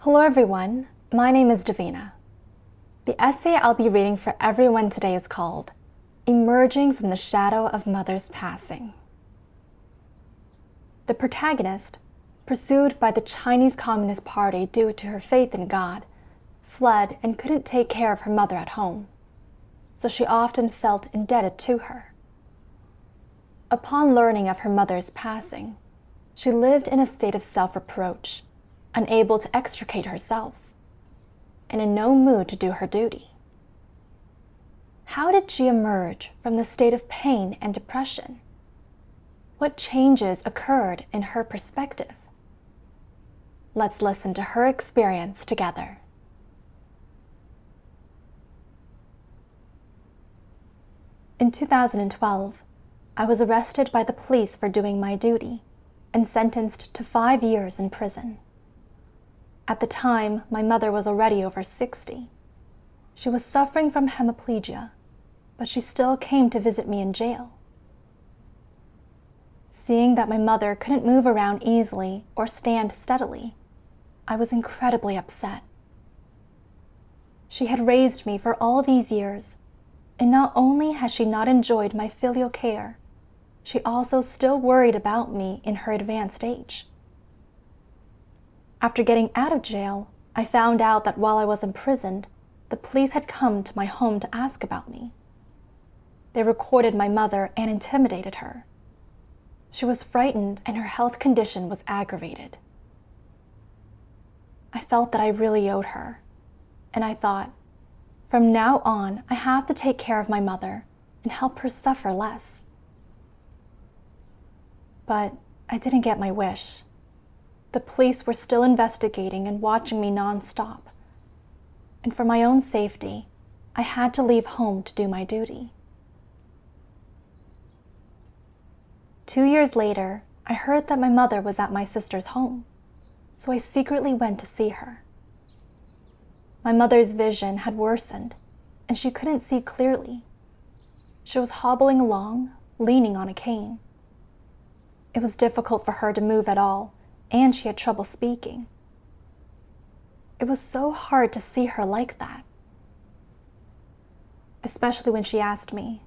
Hello everyone, my name is Davina. The essay I'll be reading for everyone today is called Emerging from the Shadow of Mother's Passing. The protagonist, pursued by the Chinese Communist Party due to her faith in God, fled and couldn't take care of her mother at home, so she often felt indebted to her. Upon learning of her mother's passing, she lived in a state of self-reproach, unable to extricate herself, and in no mood to do her duty. How did she emerge from the state of pain and depression? What changes occurred in her perspective? Let's listen to her experience together. In 2012, I was arrested by the police for doing my duty and sentenced to 5 years in prison. At the time, my mother was already over 60. She was suffering from hemiplegia, but she still came to visit me in jail. Seeing that my mother couldn't move around easily or stand steadily, I was incredibly upset. She had raised me for all these years, and not only has she not enjoyed my filial care, she also still worried about me in her advanced age. After getting out of jail, I found out that while I was imprisoned, the police had come to my home to ask about me. They recorded my mother and intimidated her. She was frightened and her health condition was aggravated. I felt that I really owed her, and I thought, from now on, I have to take care of my mother and help her suffer less. But I didn't get my wish. The police were still investigating and watching me non-stop. And for my own safety, I had to leave home to do my duty. 2 years later, I heard that my mother was at my sister's home, so I secretly went to see her. My mother's vision had worsened, and she couldn't see clearly. She was hobbling along, leaning on a cane. It was difficult for her to move at all, and she had trouble speaking. It was so hard to see her like that, especially when she asked me,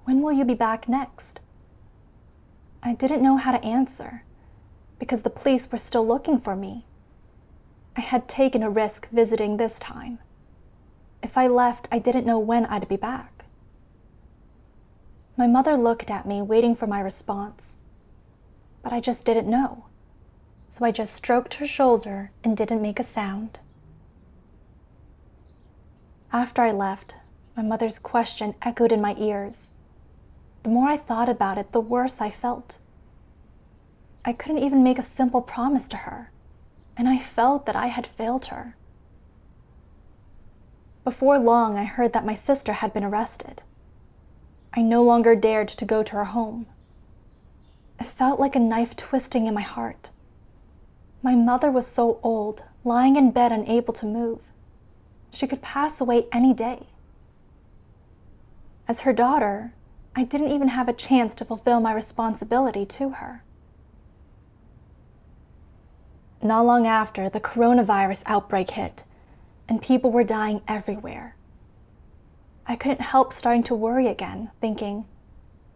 "When will you be back next?" I didn't know how to answer, because the police were still looking for me. I had taken a risk visiting this time. If I left, I didn't know when I'd be back. My mother looked at me, waiting for my response, but I just didn't know. So I just stroked her shoulder and didn't make a sound. After I left, my mother's question echoed in my ears. The more I thought about it, the worse I felt. I couldn't even make a simple promise to her, and I felt that I had failed her. Before long, I heard that my sister had been arrested. I no longer dared to go to her home. It felt like a knife twisting in my heart. My mother was so old, lying in bed unable to move. She could pass away any day. As her daughter, I didn't even have a chance to fulfill my responsibility to her. Not long after, the coronavirus outbreak hit, and people were dying everywhere. I couldn't help starting to worry again, thinking,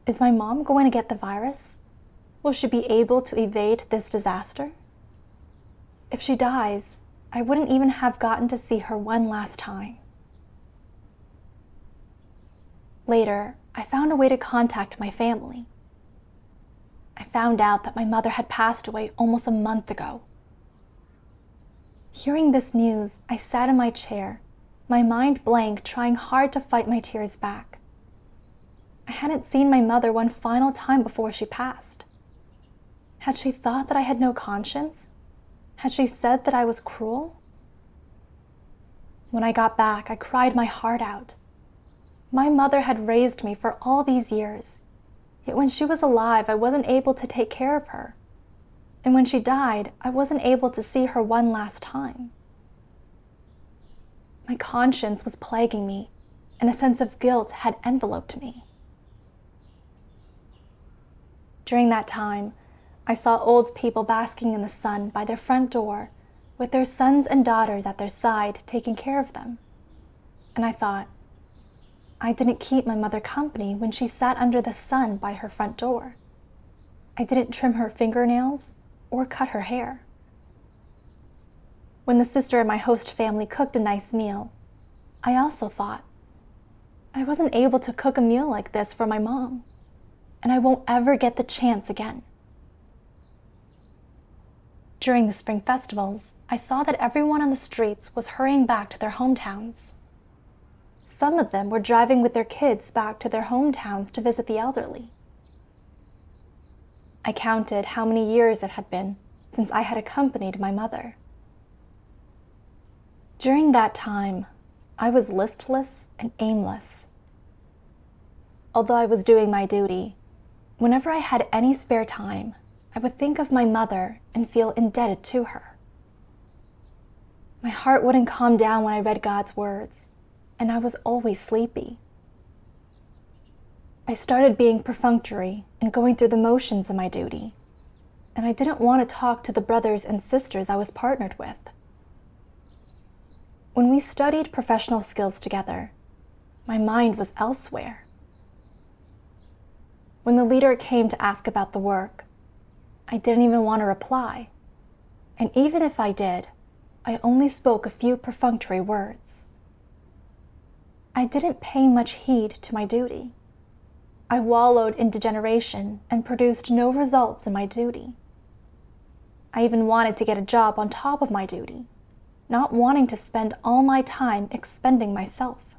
is my mom going to get the virus? Will she be able to evade this disaster? If she dies, I wouldn't even have gotten to see her one last time. Later, I found a way to contact my family. I found out that my mother had passed away almost a month ago. Hearing this news, I sat in my chair, my mind blank, trying hard to fight my tears back. I hadn't seen my mother one final time before she passed. Had she thought that I had no conscience? Had she said that I was cruel? When I got back, I cried my heart out. My mother had raised me for all these years, yet when she was alive, I wasn't able to take care of her. And when she died, I wasn't able to see her one last time. My conscience was plaguing me, and a sense of guilt had enveloped me. During that time, I saw old people basking in the sun by their front door, with their sons and daughters at their side taking care of them. And I thought, I didn't keep my mother company when she sat under the sun by her front door. I didn't trim her fingernails or cut her hair. When the sister in my host family cooked a nice meal, I also thought, I wasn't able to cook a meal like this for my mom, and I won't ever get the chance again. During the spring festivals, I saw that everyone on the streets was hurrying back to their hometowns. Some of them were driving with their kids back to their hometowns to visit the elderly. I counted how many years it had been since I had accompanied my mother. During that time, I was listless and aimless. Although I was doing my duty, whenever I had any spare time, I would think of my mother and feel indebted to her. My heart wouldn't calm down when I read God's words, and I was always sleepy. I started being perfunctory and going through the motions of my duty, and I didn't want to talk to the brothers and sisters I was partnered with. When we studied professional skills together, my mind was elsewhere. When the leader came to ask about the work, I didn't even want to reply, and even if I did, I only spoke a few perfunctory words. I didn't pay much heed to my duty. I wallowed in degeneration and produced no results in my duty. I even wanted to get a job on top of my duty, not wanting to spend all my time expending myself.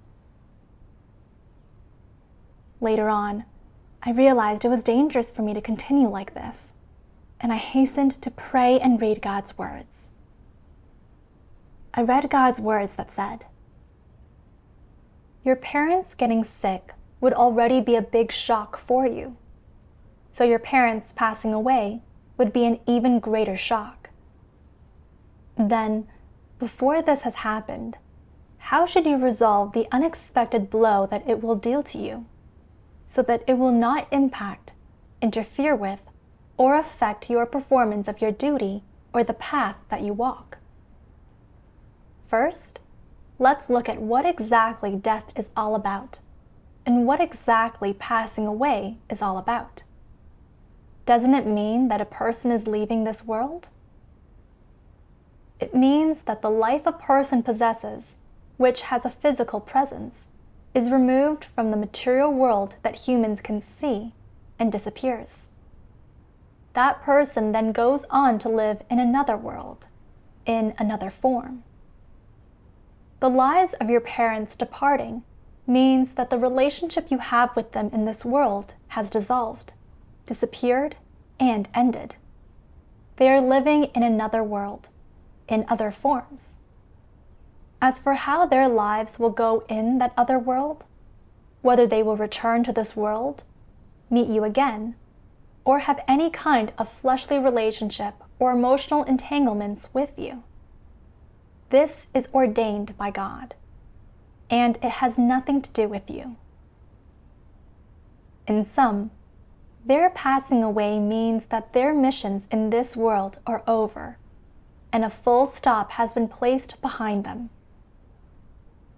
Later on, I realized it was dangerous for me to continue like this, and I hastened to pray and read God's words. I read God's words that said, "Your parents getting sick would already be a big shock for you, so your parents passing away would be an even greater shock. Then, before this has happened, how should you resolve the unexpected blow that it will deal to you, so that it will not impact, interfere with, or affect your performance of your duty or the path that you walk? First, let's look at what exactly death is all about, and what exactly passing away is all about. Doesn't it mean that a person is leaving this world? It means that the life a person possesses, which has a physical presence, is removed from the material world that humans can see and disappears. That person then goes on to live in another world, in another form. The lives of your parents departing means that the relationship you have with them in this world has dissolved, disappeared, and ended. They are living in another world, in other forms. As for how their lives will go in that other world, whether they will return to this world, meet you again, or have any kind of fleshly relationship or emotional entanglements with you, this is ordained by God, and it has nothing to do with you. In sum, their passing away means that their missions in this world are over, and a full stop has been placed behind them.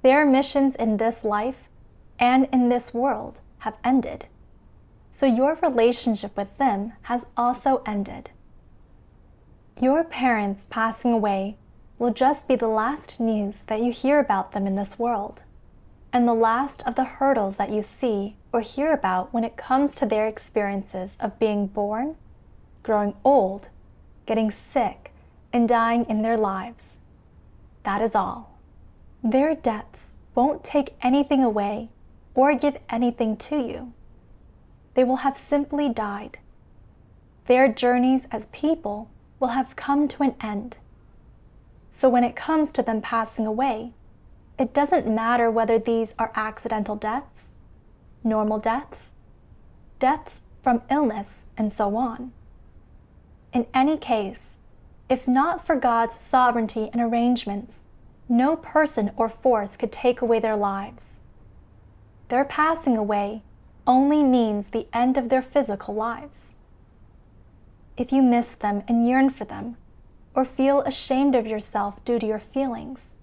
Their missions in this life and in this world have ended, so your relationship with them has also ended. Your parents passing away will just be the last news that you hear about them in this world, and the last of the hurdles that you see or hear about when it comes to their experiences of being born, growing old, getting sick, and dying in their lives. That is all. Their deaths won't take anything away or give anything to you. They will have simply died. Their journeys as people will have come to an end. So when it comes to them passing away, it doesn't matter whether these are accidental deaths, normal deaths, deaths from illness, and so on. In any case, if not for God's sovereignty and arrangements, no person or force could take away their lives. Their passing away only means the end of their physical lives. If you miss them and yearn for them, or feel ashamed of yourself due to your feelings.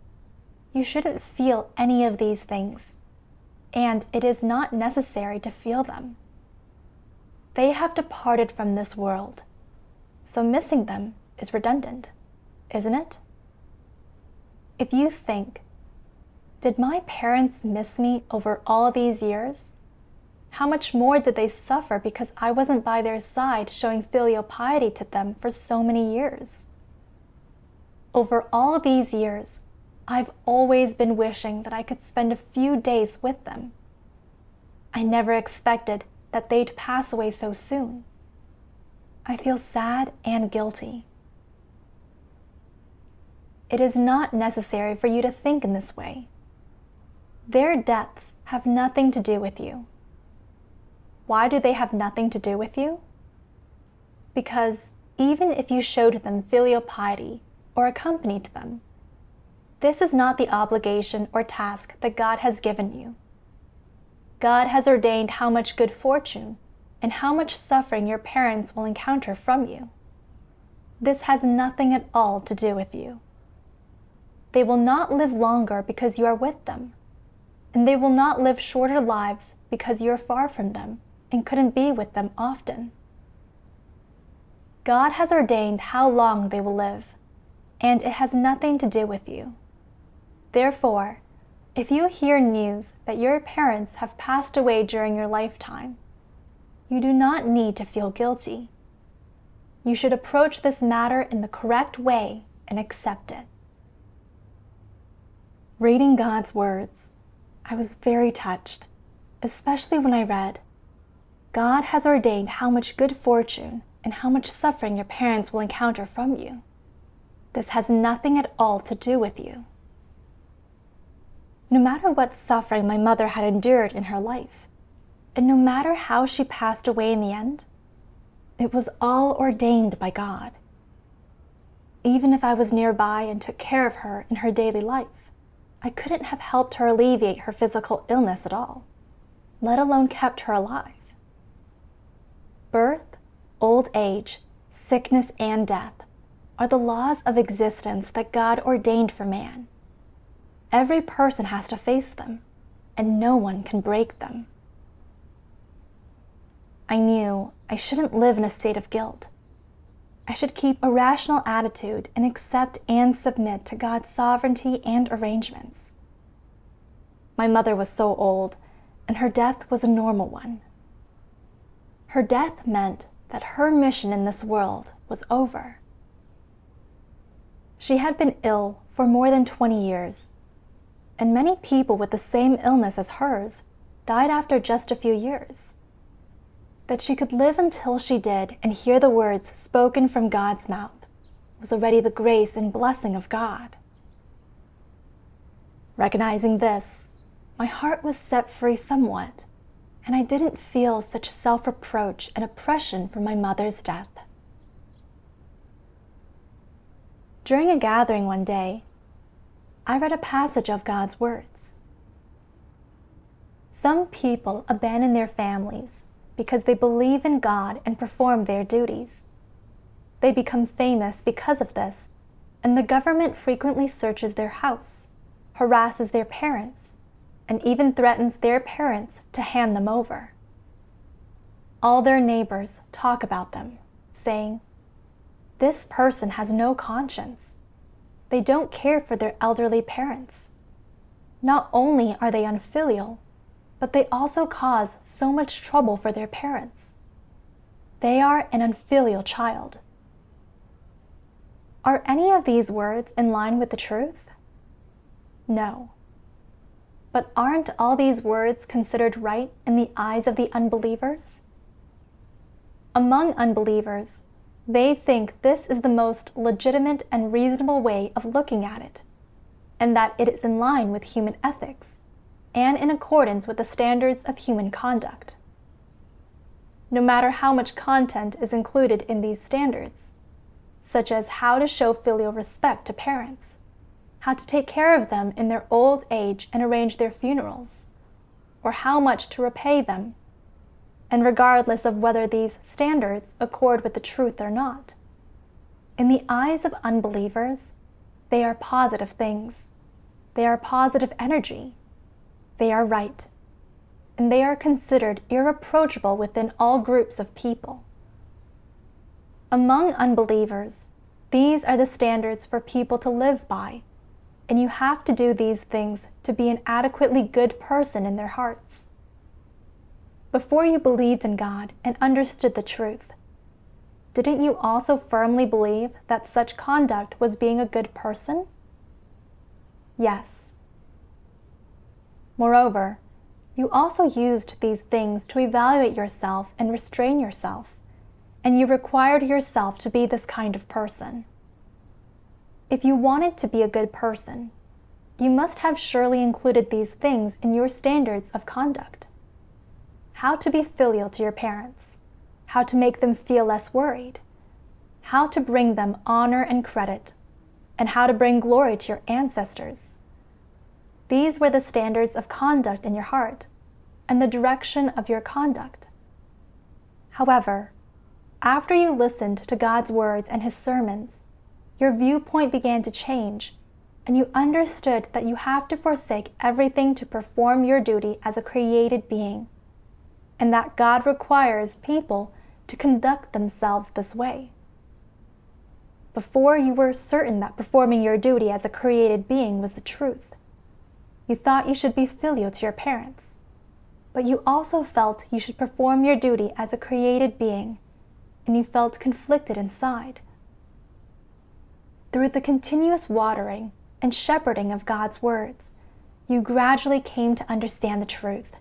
You shouldn't feel any of these things, and it is not necessary to feel them. They have departed from this world, so missing them is redundant, isn't it? If you think, did my parents miss me over all these years? How much more did they suffer because I wasn't by their side showing filial piety to them for so many years? Over all these years, I've always been wishing that I could spend a few days with them. I never expected that they'd pass away so soon. I feel sad and guilty. It is not necessary for you to think in this way. Their deaths have nothing to do with you. Why do they have nothing to do with you? Because even if you showed them filial piety or accompanied them, this is not the obligation or task that God has given you. God has ordained how much good fortune and how much suffering your parents will encounter from you. This has nothing at all to do with you. They will not live longer because you are with them, and they will not live shorter lives because you are far from them and couldn't be with them often. God has ordained how long they will live, and it has nothing to do with you. Therefore, if you hear news that your parents have passed away during your lifetime, you do not need to feel guilty. You should approach this matter in the correct way and accept it. Reading God's words, I was very touched, especially when I read, God has ordained how much good fortune and how much suffering your parents will encounter from you. This has nothing at all to do with you. No matter what suffering my mother had endured in her life, and no matter how she passed away in the end, it was all ordained by God. Even if I was nearby and took care of her in her daily life, I couldn't have helped her alleviate her physical illness at all, let alone kept her alive. Birth, old age, sickness, and death are the laws of existence that God ordained for man. Every person has to face them, and no one can break them. I knew I shouldn't live in a state of guilt. I should keep a rational attitude and accept and submit to God's sovereignty and arrangements. My mother was so old, and her death was a normal one. Her death meant that her mission in this world was over. She had been ill for more than 20 years, and many people with the same illness as hers died after just a few years. That she could live until she did and hear the words spoken from God's mouth was already the grace and blessing of God. Recognizing this, my heart was set free somewhat, and I didn't feel such self-reproach and oppression for my mother's death. During a gathering one day, I read a passage of God's words. Some people abandon their families because they believe in God and perform their duties. They become famous because of this, and the government frequently searches their house, harasses their parents, and even threatens their parents to hand them over. All their neighbors talk about them, saying, "This person has no conscience. They don't care for their elderly parents. Not only are they unfilial, but they also cause so much trouble for their parents. They are an unfilial child." Are any of these words in line with the truth? No. But aren't all these words considered right in the eyes of the unbelievers? Among unbelievers, they think this is the most legitimate and reasonable way of looking at it, and that it is in line with human ethics and in accordance with the standards of human conduct. No matter how much content is included in these standards, such as how to show filial respect to parents, how to take care of them in their old age and arrange their funerals, or how much to repay them, and regardless of whether these standards accord with the truth or not, In the eyes of unbelievers, they are positive things. They are positive energy. They are right. And they are considered irreproachable within all groups of people. Among unbelievers, these are the standards for people to live by, and you have to do these things to be an adequately good person in their hearts. Before you believed in God and understood the truth, didn't you also firmly believe that such conduct was being a good person? Yes. Moreover, you also used these things to evaluate yourself and restrain yourself, and you required yourself to be this kind of person. If you wanted to be a good person, you must have surely included these things in your standards of conduct. How to be filial to your parents, how to make them feel less worried, how to bring them honor and credit, and how to bring glory to your ancestors. These were the standards of conduct in your heart and the direction of your conduct. However, after you listened to God's words and His sermons, your viewpoint began to change, and you understood that you have to forsake everything to perform your duty as a created being, and that God requires people to conduct themselves this way. Before, you were certain that performing your duty as a created being was the truth. You thought you should be filial to your parents, but you also felt you should perform your duty as a created being, and you felt conflicted inside. Through the continuous watering and shepherding of God's words, you gradually came to understand the truth.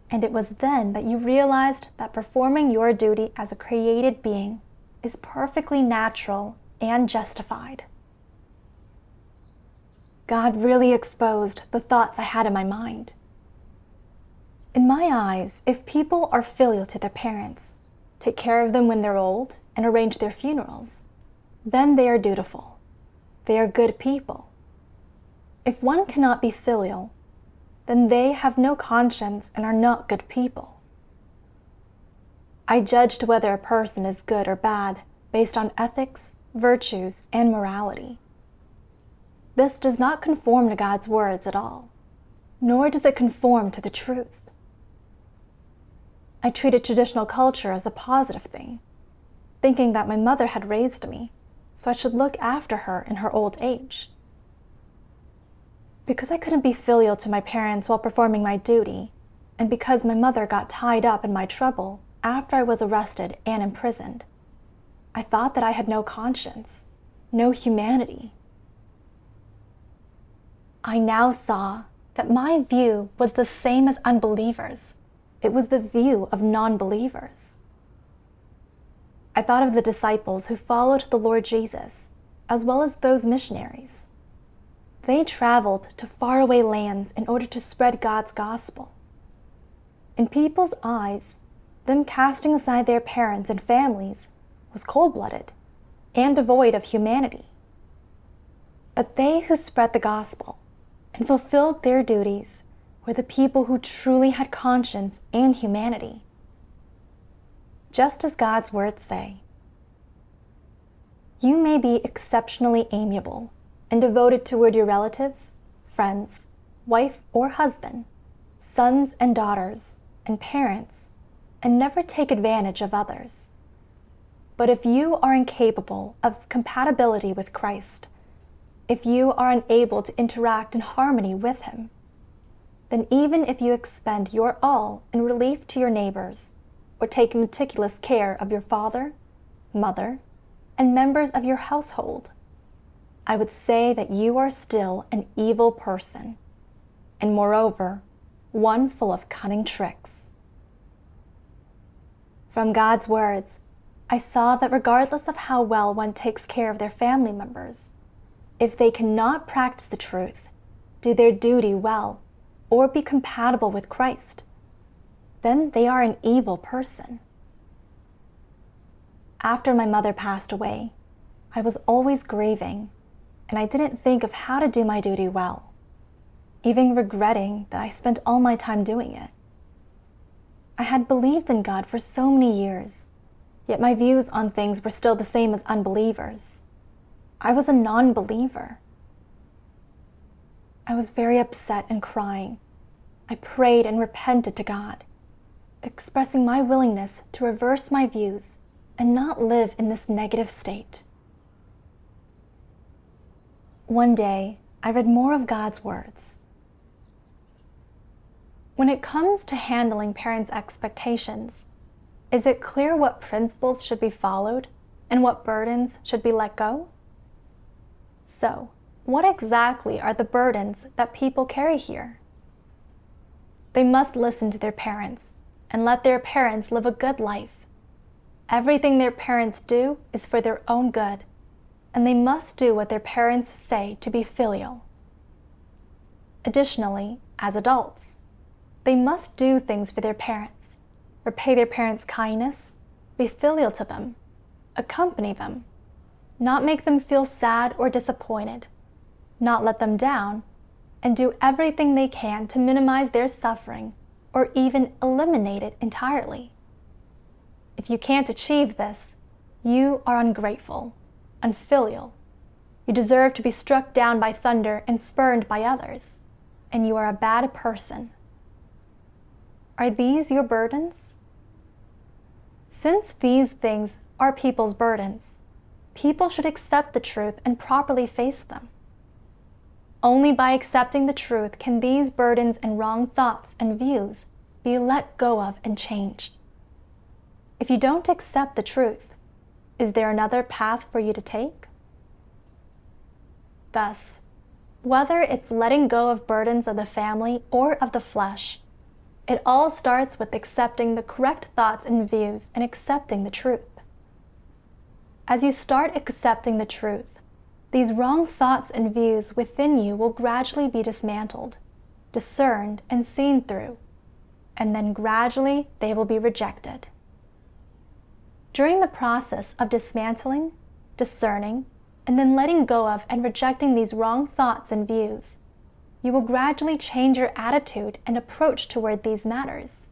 And it was then that you realized that performing your duty as a created being is perfectly natural and justified. God really exposed the thoughts I had in my mind. In my eyes, if people are filial to their parents, take care of them when they're old, and arrange their funerals, then they are dutiful. They are good people. If one cannot be filial, then they have no conscience and are not good people. I judged whether a person is good or bad based on ethics, virtues, and morality. This does not conform to God's words at all, nor does it conform to the truth. I treated traditional culture as a positive thing, thinking that my mother had raised me, so I should look after her in her old age. Because I couldn't be filial to my parents while performing my duty, and because my mother got tied up in my trouble after I was arrested and imprisoned, I thought that I had no conscience, no humanity. I now saw that my view was the same as unbelievers. It was the view of non-believers. I thought of the disciples who followed the Lord Jesus, as well as those missionaries. They traveled to faraway lands in order to spread God's gospel. In people's eyes, them casting aside their parents and families was cold-blooded and devoid of humanity. But they who spread the gospel and fulfilled their duties were the people who truly had conscience and humanity. Just as God's words say, you may be exceptionally amiable and devoted toward your relatives, friends, wife or husband, sons and daughters, and parents, and never take advantage of others. But if you are incapable of compatibility with Christ, if you are unable to interact in harmony with Him, then even if you expend your all in relief to your neighbors, or take meticulous care of your father, mother, and members of your household, I would say that you are still an evil person, and moreover, one full of cunning tricks. From God's words, I saw that regardless of how well one takes care of their family members, if they cannot practice the truth, do their duty well, or be compatible with Christ, then they are an evil person. After my mother passed away, I was always grieving, and I didn't think of how to do my duty well, even regretting that I spent all my time doing it. I had believed in God for so many years, Yet my views on things were still the same as unbelievers. I was a non-believer. I was very upset and crying. I prayed and repented to God, expressing my willingness to reverse my views and not live in this negative state. One day, I read more of God's words. When it comes to handling parents' expectations, is it clear what principles should be followed and what burdens should be let go? So, what exactly are the burdens that people carry here? They must listen to their parents and let their parents live a good life. Everything their parents do is for their own good, and they must do what their parents say to be filial. Additionally, as adults, they must do things for their parents, repay their parents' kindness, be filial to them, accompany them, not make them feel sad or disappointed, not let them down, and do everything they can to minimize their suffering or even eliminate it entirely. If you can't achieve this, you are ungrateful, unfilial. You deserve to be struck down by thunder and spurned by others, and you are a bad person. Are these your burdens? Since these things are people's burdens, people should accept the truth and properly face them. Only by accepting the truth can these burdens and wrong thoughts and views be let go of and changed. If you don't accept the truth, is there another path for you to take? Thus, whether it's letting go of burdens of the family or of the flesh, it all starts with accepting the correct thoughts and views and accepting the truth. As you start accepting the truth, these wrong thoughts and views within you will gradually be dismantled, discerned, and seen through, and then gradually they will be rejected. During the process of dismantling, discerning, and then letting go of and rejecting these wrong thoughts and views, you will gradually change your attitude and approach toward these matters.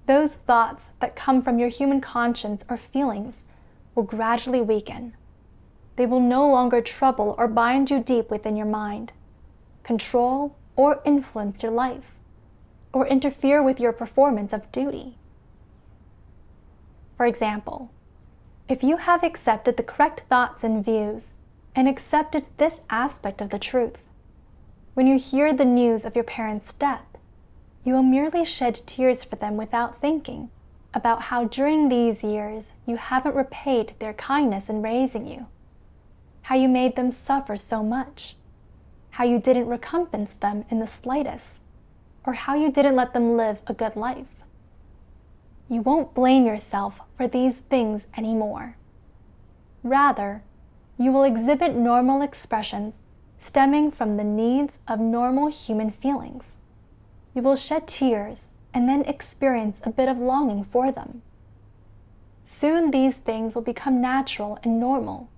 Those thoughts that come from your human conscience or feelings will gradually weaken. They will no longer trouble or bind you deep within your mind, control or influence your life, or interfere with your performance of duty. For example, if you have accepted the correct thoughts and views and accepted this aspect of the truth, when you hear the news of your parents' death, you will merely shed tears for them without thinking about how during these years you haven't repaid their kindness in raising you, how you made them suffer so much, how you didn't recompense them in the slightest, or how you didn't let them live a good life. You won't blame yourself for these things anymore. Rather, you will exhibit normal expressions stemming from the needs of normal human feelings. You will shed tears and then experience a bit of longing for them. Soon these things will become natural and normal,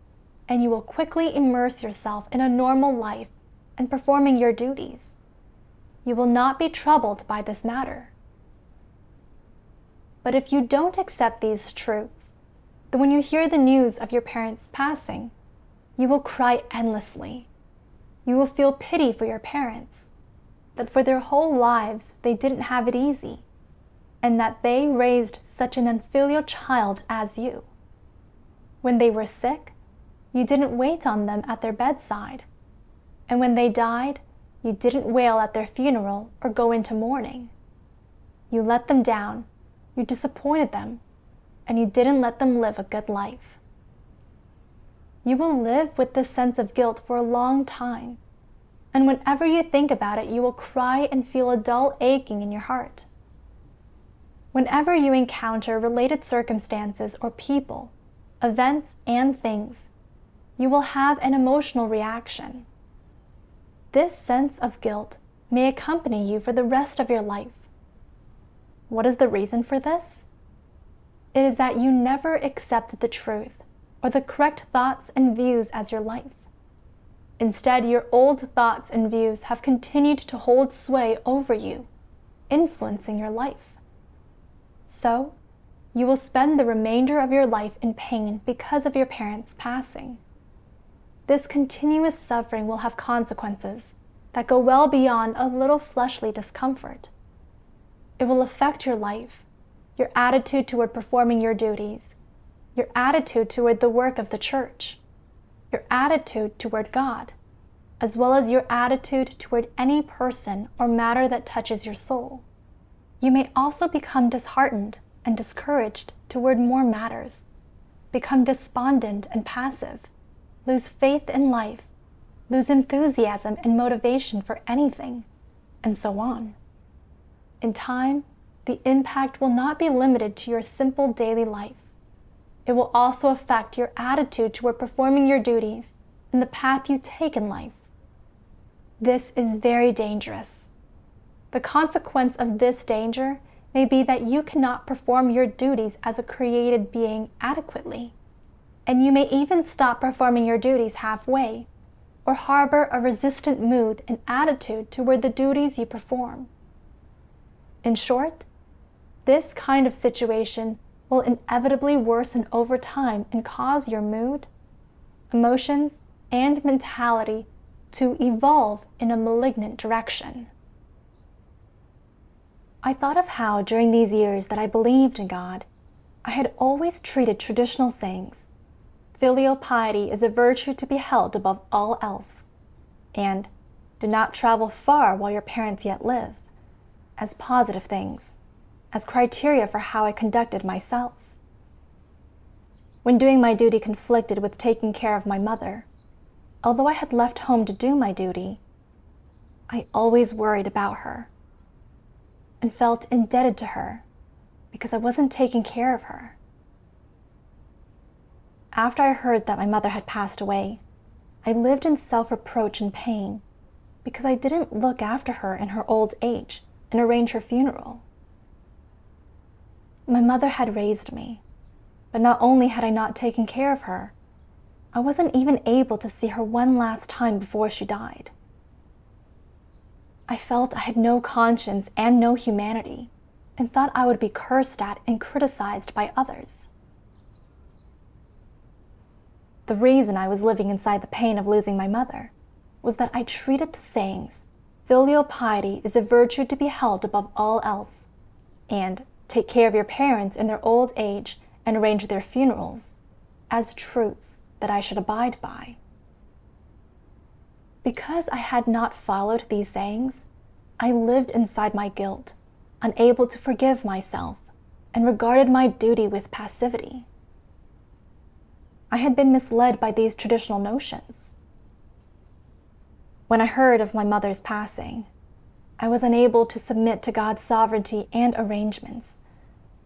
and you will quickly immerse yourself in a normal life and performing your duties. You will not be troubled by this matter. But if you don't accept these truths, then when you hear the news of your parents' passing, you will cry endlessly. You will feel pity for your parents, that for their whole lives they didn't have it easy, and that they raised such an unfilial child as you. When they were sick, you didn't wait on them at their bedside, and when they died, you didn't wail at their funeral or go into mourning. You let them down, you disappointed them, and you didn't let them live a good life. You will live with this sense of guilt for a long time, and whenever you think about it, you will cry and feel a dull aching in your heart. Whenever you encounter related circumstances or people, events, and things, you will have an emotional reaction. This sense of guilt may accompany you for the rest of your life. What is the reason for this? It is that you never accepted the truth or the correct thoughts and views as your life. Instead, your old thoughts and views have continued to hold sway over you, influencing your life. So, you will spend the remainder of your life in pain because of your parents' passing. This continuous suffering will have consequences that go well beyond a little fleshly discomfort. It will affect your life, your attitude toward performing your duties, your attitude toward the work of the church, your attitude toward God, as well as your attitude toward any person or matter that touches your soul. You may also become disheartened and discouraged toward more matters, become despondent and passive, lose faith in life, lose enthusiasm and motivation for anything, and so on. In time, the impact will not be limited to your simple daily life. It will also affect your attitude toward performing your duties and the path you take in life. This is very dangerous. The consequence of this danger may be that you cannot perform your duties as a created being adequately, and you may even stop performing your duties halfway, or harbor a resistant mood and attitude toward the duties you perform. In short, this kind of situation will inevitably worsen over time and cause your mood, emotions, and mentality to evolve in a malignant direction. I thought of how during these years that I believed in God, I had always treated traditional sayings, filial piety is a virtue to be held above all else, and do not travel far while your parents yet live, as positive things, as criteria for how I conducted myself. When doing my duty conflicted with taking care of my mother, although I had left home to do my duty, I always worried about her and felt indebted to her because I wasn't taking care of her. After I heard that my mother had passed away, I lived in self-reproach and pain because I didn't look after her in her old age and arrange her funeral. My mother had raised me, but not only had I not taken care of her, I wasn't even able to see her one last time before she died. I felt I had no conscience and no humanity, and thought I would be cursed at and criticized by others. The reason I was living inside the pain of losing my mother was that I treated the sayings, filial piety is a virtue to be held above all else, and take care of your parents in their old age and arrange their funerals, as truths that I should abide by. Because I had not followed these sayings, I lived inside my guilt, unable to forgive myself, and regarded my duty with passivity. I had been misled by these traditional notions. When I heard of my mother's passing, I was unable to submit to God's sovereignty and arrangements,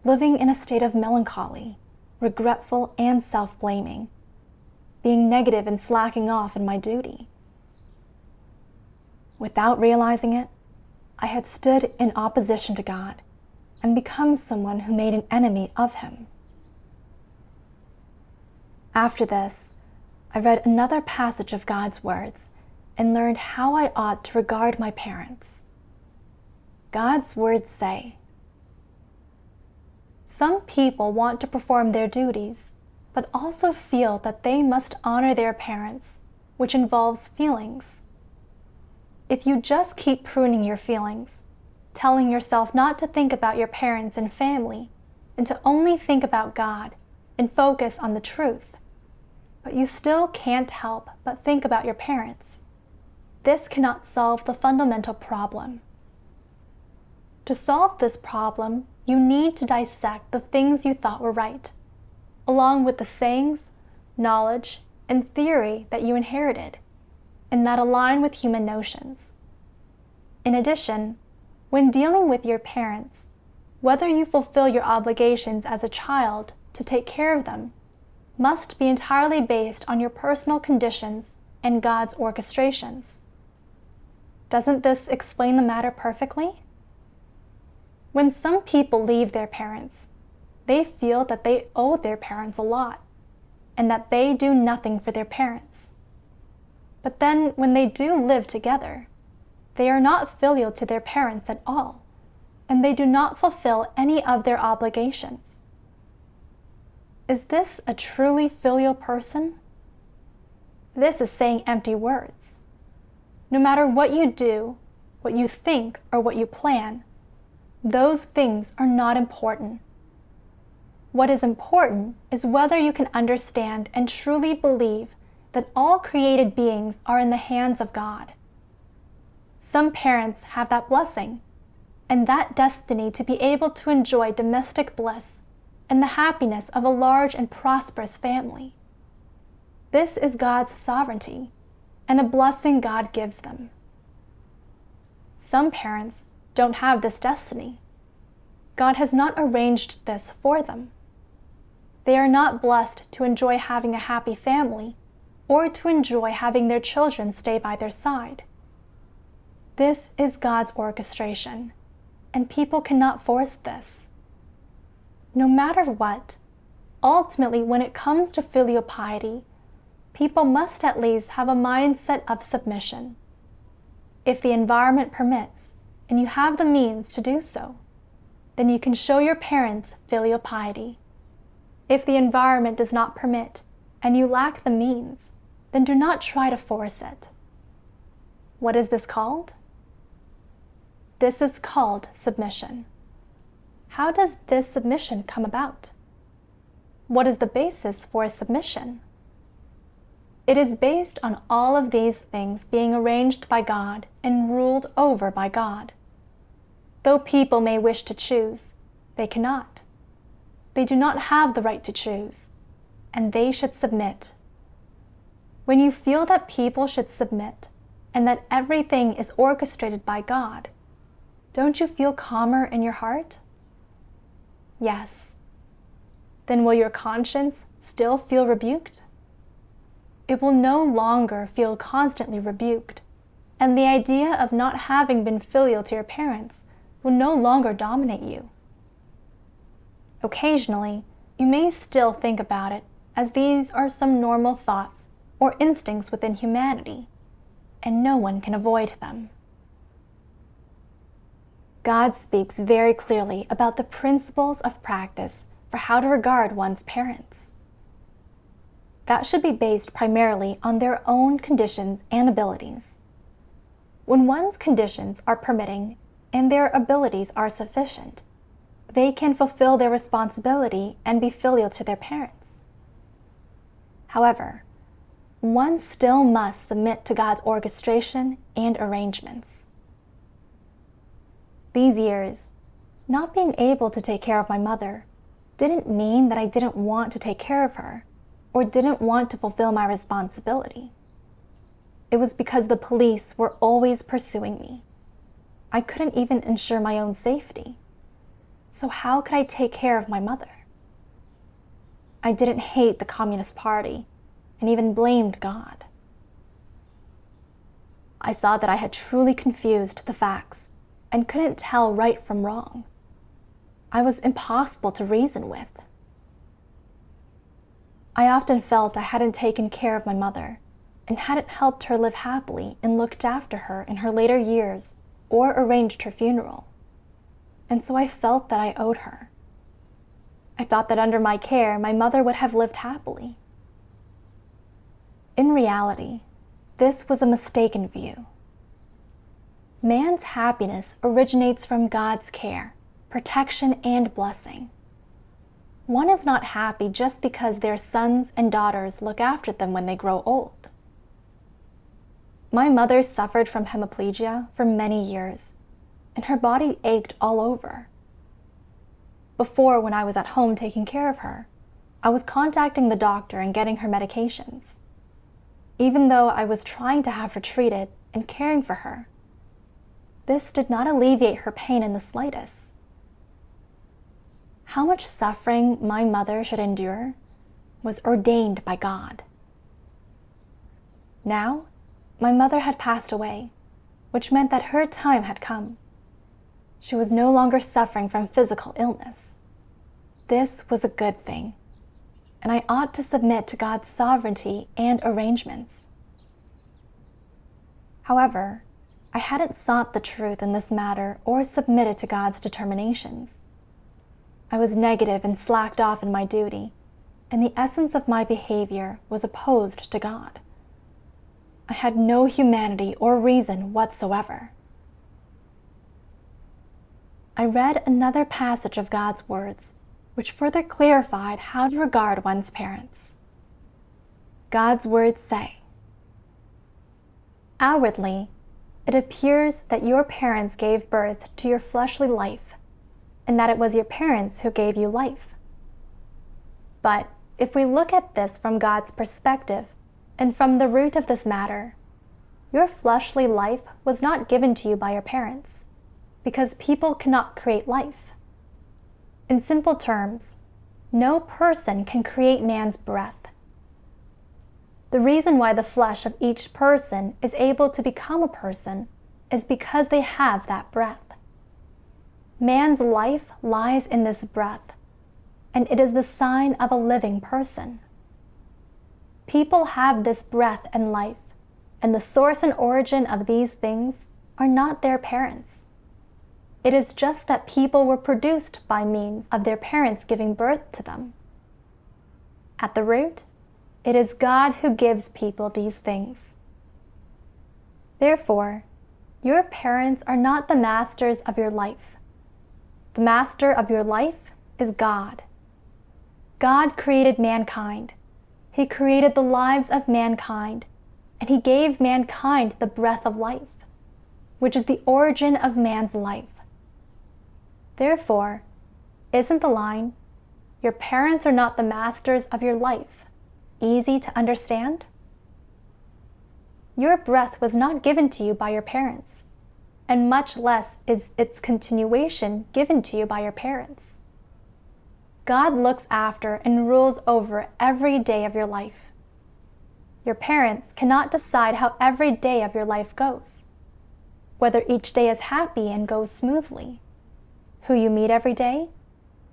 living in a state of melancholy, regretful and self-blaming, being negative and slacking off in my duty. Without realizing it, I had stood in opposition to God and become someone who made an enemy of Him. After this, I read another passage of God's words and learned how I ought to regard my parents. God's words say, "Some people want to perform their duties, but also feel that they must honor their parents, which involves feelings. If you just keep pruning your feelings, telling yourself not to think about your parents and family, and to only think about God and focus on the truth, but you still can't help but think about your parents, this cannot solve the fundamental problem. To solve this problem, you need to dissect the things you thought were right, along with the sayings, knowledge, and theory that you inherited, and that align with human notions. In addition, when dealing with your parents, whether you fulfill your obligations as a child to take care of them must be entirely based on your personal conditions and God's orchestrations. Doesn't this explain the matter perfectly? When some people leave their parents, they feel that they owe their parents a lot, and that they do nothing for their parents. But then when they do live together, they are not filial to their parents at all, and they do not fulfill any of their obligations. Is this a truly filial person? This is saying empty words. No matter what you do, what you think, or what you plan, those things are not important. What is important is whether you can understand and truly believe that all created beings are in the hands of God. Some parents have that blessing and that destiny to be able to enjoy domestic bliss and the happiness of a large and prosperous family. This is God's sovereignty and a blessing God gives them. Some parents don't have this destiny. God has not arranged this for them. They are not blessed to enjoy having a happy family or to enjoy having their children stay by their side. This is God's orchestration, and people cannot force this. No matter what, ultimately when it comes to filial piety, people must at least have a mindset of submission. If the environment permits, and you have the means to do so, then you can show your parents filial piety. If the environment does not permit, and you lack the means, then do not try to force it. What is this called? This is called submission. How does this submission come about? What is the basis for a submission? It is based on all of these things being arranged by God and ruled over by God. Though people may wish to choose, they cannot. They do not have the right to choose, and they should submit. When you feel that people should submit and that everything is orchestrated by God, don't you feel calmer in your heart? Yes. Then will your conscience still feel rebuked? It will no longer feel constantly rebuked, and the idea of not having been filial to your parents will no longer dominate you. Occasionally, you may still think about it, as these are some normal thoughts or instincts within humanity, and no one can avoid them. God speaks very clearly about the principles of practice for how to regard one's parents. That should be based primarily on their own conditions and abilities. When one's conditions are permitting and their abilities are sufficient, they can fulfill their responsibility and be filial to their parents. However, one still must submit to God's orchestration and arrangements. These years, not being able to take care of my mother didn't mean that I didn't want to take care of her or didn't want to fulfill my responsibility. It was because the police were always pursuing me. I couldn't even ensure my own safety. So how could I take care of my mother? I didn't hate the Communist Party and even blamed God. I saw that I had truly confused the facts and couldn't tell right from wrong. I was impossible to reason with. I often felt I hadn't taken care of my mother and hadn't helped her live happily and looked after her in her later years or arranged her funeral. And so I felt that I owed her. I thought that under my care, my mother would have lived happily. In reality, this was a mistaken view. Man's happiness originates from God's care, protection, and blessing. One is not happy just because their sons and daughters look after them when they grow old. My mother suffered from hemiplegia for many years, and her body ached all over. Before, when I was at home taking care of her, I was contacting the doctor and getting her medications. Even though I was trying to have her treated and caring for her, this did not alleviate her pain in the slightest. How much suffering my mother should endure was ordained by God. Now, my mother had passed away, which meant that her time had come. She was no longer suffering from physical illness. This was a good thing, and I ought to submit to God's sovereignty and arrangements. However, I hadn't sought the truth in this matter or submitted to God's determinations. I was negative and slacked off in my duty, and the essence of my behavior was opposed to God. I had no humanity or reason whatsoever. I read another passage of God's words, which further clarified how to regard one's parents. God's words say, "Outwardly, it appears that your parents gave birth to your fleshly life, and that it was your parents who gave you life. But if we look at this from God's perspective, and from the root of this matter, your fleshly life was not given to you by your parents, because people cannot create life. In simple terms, no person can create man's breath. The reason why the flesh of each person is able to become a person is because they have that breath. Man's life lies in this breath, and it is the sign of a living person. People have this breath and life, and the source and origin of these things are not their parents. It is just that people were produced by means of their parents giving birth to them. At the root, it is God who gives people these things. Therefore, your parents are not the masters of your life. The master of your life is God. God created mankind. He created the lives of mankind, and He gave mankind the breath of life, which is the origin of man's life. Therefore, isn't the line, "Your parents are not the masters of your life," easy to understand? Your breath was not given to you by your parents, and much less is its continuation given to you by your parents. God looks after and rules over every day of your life. Your parents cannot decide how every day of your life goes, whether each day is happy and goes smoothly, who you meet every day,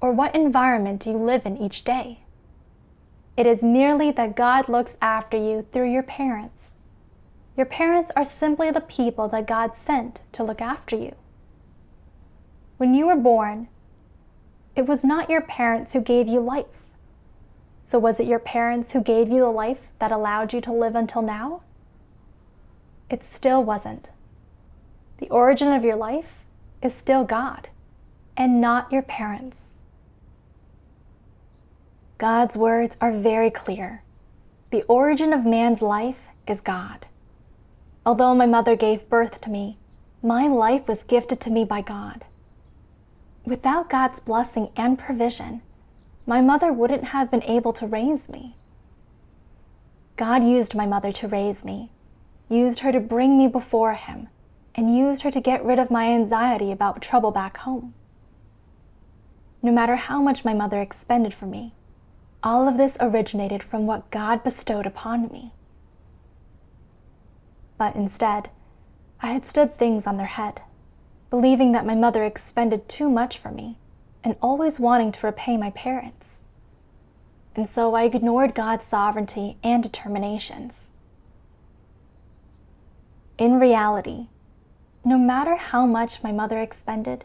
or what environment you live in each day. It is merely that God looks after you through your parents. Your parents are simply the people that God sent to look after you. When you were born, it was not your parents who gave you life. So was it your parents who gave you the life that allowed you to live until now? It still wasn't. The origin of your life is still God, and not your parents. God's words are very clear. The origin of man's life is God. Although my mother gave birth to me, my life was gifted to me by God. Without God's blessing and provision, my mother wouldn't have been able to raise me. God used my mother to raise me, used her to bring me before Him, and used her to get rid of my anxiety about trouble back home. No matter how much my mother expended for me, all of this originated from what God bestowed upon me. But instead, I had stood things on their head, believing that my mother expended too much for me, and always wanting to repay my parents. And so I ignored God's sovereignty and determinations. In reality, no matter how much my mother expended,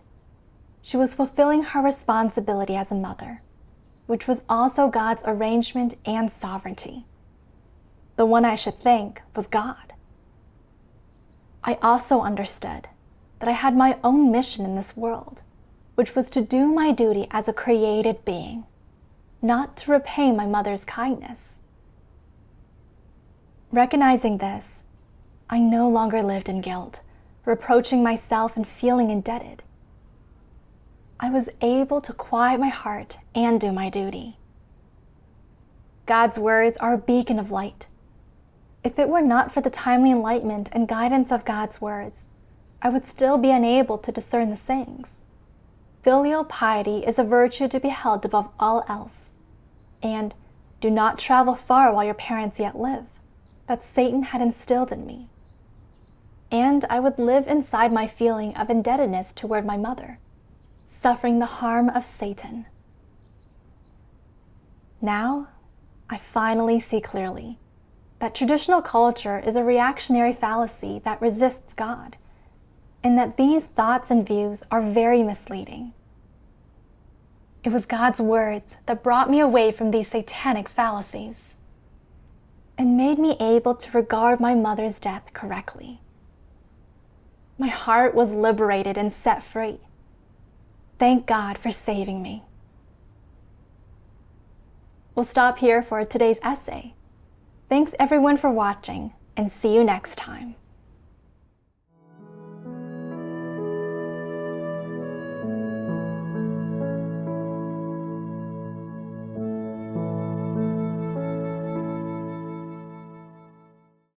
she was fulfilling her responsibility as a mother, which was also God's arrangement and sovereignty. The one I should thank was God. I also understood that I had my own mission in this world, which was to do my duty as a created being, not to repay my mother's kindness. Recognizing this, I no longer lived in guilt, reproaching myself and feeling indebted. I was able to quiet my heart and do my duty. God's words are a beacon of light. If it were not for the timely enlightenment and guidance of God's words, I would still be unable to discern the sayings. Filial piety is a virtue to be held above all else. And do not travel far while your parents yet live, that Satan had instilled in me. And I would live inside my feeling of indebtedness toward my mother, suffering the harm of Satan. Now, I finally see clearly that traditional culture is a reactionary fallacy that resists God, and that these thoughts and views are very misleading. It was God's words that brought me away from these satanic fallacies and made me able to regard my mother's death correctly. My heart was liberated and set free. Thank God for saving me. We'll stop here for today's essay. Thanks everyone for watching, and see you next time.